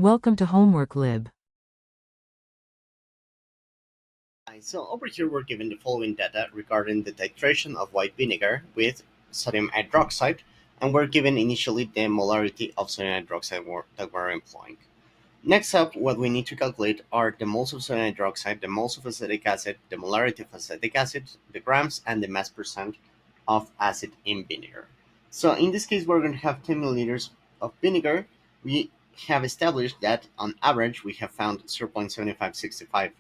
Welcome to Homework Lib. So over here we're given the following data regarding the titration of white vinegar with sodium hydroxide, and we're given initially the molarity of sodium hydroxide that we're employing. Next up, what we need to calculate are the moles of sodium hydroxide, the moles of acetic acid, the molarity of acetic acid, the grams, and the mass percent of acid in vinegar. So in this case, we're going to have 10 milliliters of vinegar. We have established that on average, we have found 0.7565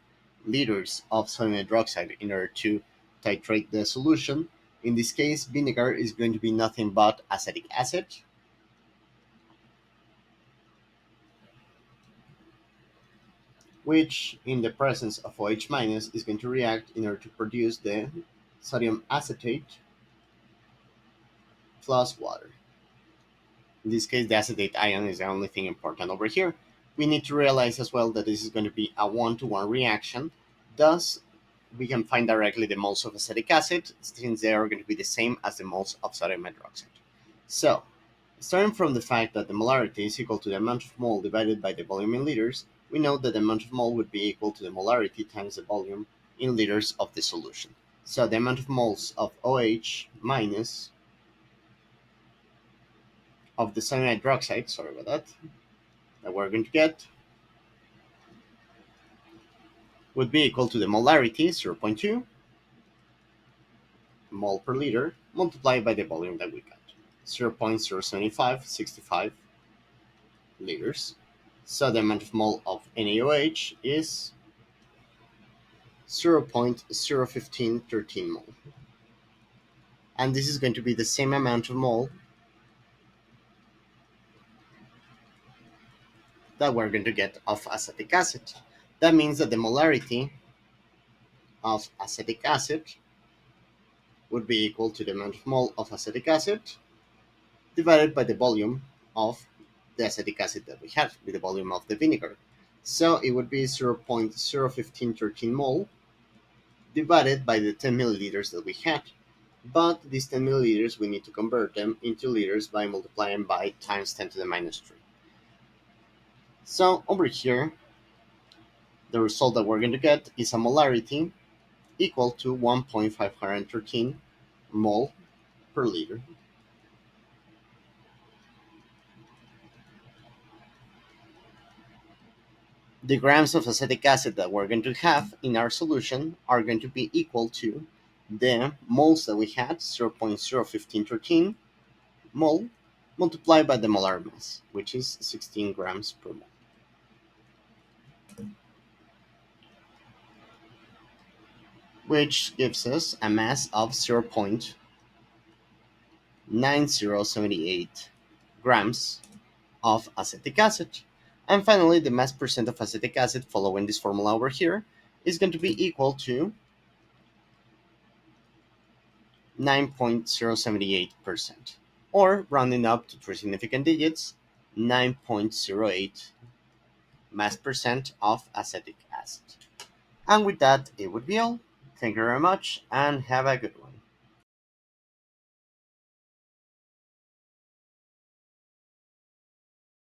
liters of sodium hydroxide in order to titrate the solution. In this case, vinegar is going to be nothing but acetic acid, which in the presence of OH minus is going to react in order to produce the sodium acetate plus water. In this case, the acetate ion is the only thing important over here. We need to realize as well that this is going to be a one-to-one reaction. Thus, we can find directly the moles of acetic acid since they are going to be the same as the moles of sodium hydroxide. So, starting from the fact that the molarity is equal to the amount of mole divided by the volume in liters, we know that the amount of mole would be equal to the molarity times the volume in liters of the solution. So the amount of moles of OH minus of the sodium hydroxide, sorry about that we're going to get would be equal to the molarity, 0.2 mole per liter, multiplied by the volume that we got, 0.07565 liters. So the amount of mole of NaOH is 0.01513 mole. And this is going to be the same amount of mole that we're going to get of acetic acid. That means that the molarity of acetic acid would be equal to the amount of mole of acetic acid divided by the volume of the acetic acid that we had with the volume of the vinegar. So it would be 0.01513 mole divided by the 10 milliliters that we had. But these 10 milliliters, we need to convert them into liters by multiplying by times 10 to the minus 3. So over here, the result that we're going to get is a molarity equal to 1.513 mole per liter. The grams of acetic acid that we're going to have in our solution are going to be equal to the moles that we had, 0.01513 mole, multiplied by the molar mass, which is 16 grams per mole, which gives us a mass of 0.9078 grams of acetic acid. And finally, the mass percent of acetic acid following this formula over here is going to be equal to 9.078%, or rounding up to three significant digits, 9.08 mass percent of acetic acid. And with that, it would be all. Thank you very much and have a good one.